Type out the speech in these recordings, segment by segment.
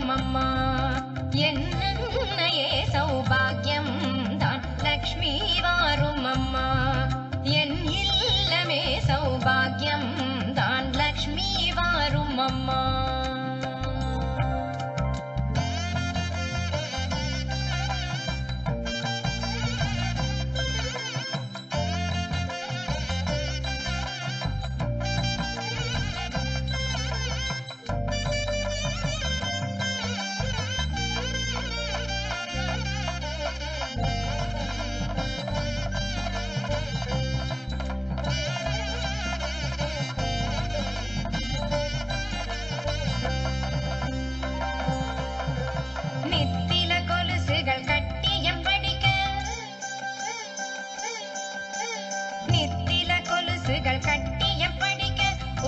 வாரும் அம்மா. என்னையே சௌபாகியம் தான் லக்ஷ்மி வாரும் அம்மா. என் இல்லமே சௌபாகியம் தான் லக்ஷ்மி வாரும் அம்மா. நித்தில கொலுசுகள் கட்டியம் படிக்க, நித்தில கொலுசுகள் கட்டியம் படிக்க,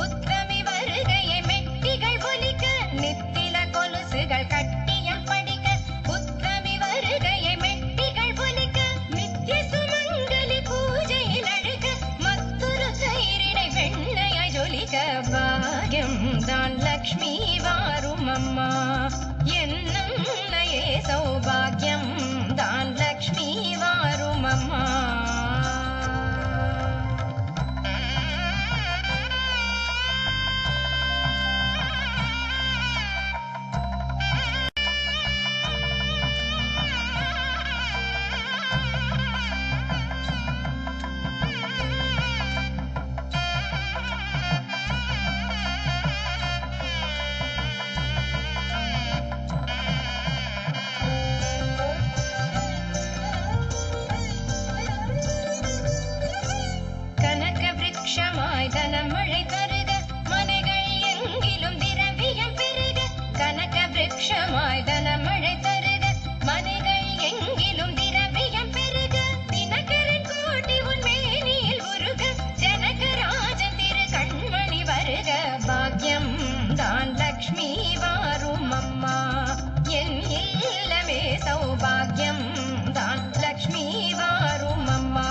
உத்தமி வருகையை மெட்டிகள் ஒலிக்க. நித்தில கொலுசுகள் கட்டியம் படிக்க, உத்தமி வருகையை மெட்டிகள் ஒலிக்க. நித்திய சுமங்கலி பூஜையில் அழுக, மற்றொரு கயிறினை வெண்ணையாய் ஜொலிக்க. பாகியம் தான் லக்ஷ்மி வாரும் அம்மா. என்னையே சௌபாகியம் தான் லக்ஷ்மி வாரும் அம்மா. தனமழை தருக, மனைகள் எங்கிலும் திரவியம் பெருக. கனக விருட்சமாய் தனமழை தருக, மனைகள் எங்கிலும் திரவியம் பெருக. தினகரன் கோட்டி உன் மேனியில் உருக, ஜனகராஜன் திரு கண்மணி வருக. பாக்கியம் தான் லக்ஷ்மி வாரும் அம்மா. என் இல்லமே சௌபாகியம் தான் லக்ஷ்மி வாரும் அம்மா.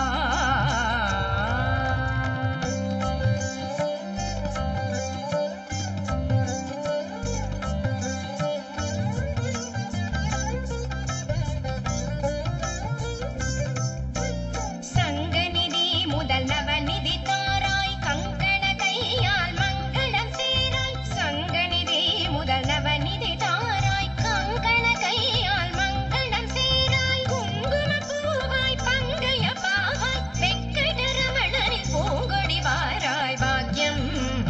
நவநிதி தாராய், கங்கண கையால் மங்களம் சேராய். சங்கநிதி முதல் நவநிதி தாராய், கங்கண கையால் மங்களம் சேராய். குங்கும பூவாய் பங்கைய பாவாய், வெங்கடரமணனின் பூங்கொடி வாராய். பாக்கியம்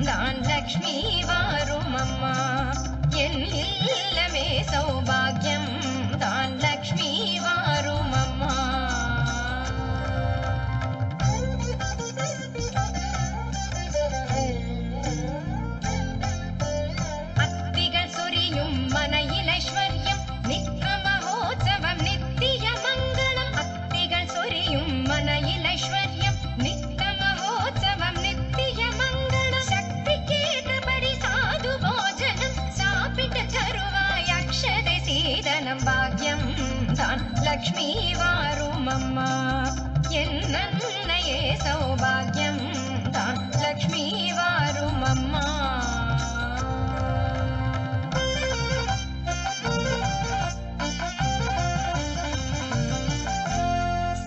தான் லக்ஷ்மி வாரும் அம்மா. என் இல்லமே சௌபாகியம் தான் லக்ஷ்மி வாரும் அம்மா. பாக்கியம் தான் லக்ஷ்மி வாரும் அம்மா. என்னையே சௌபாகியம் தான் லக்ஷ்மி வாரும் அம்மா.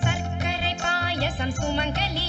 சர்க்கரை பாயசம் சுமங்கலி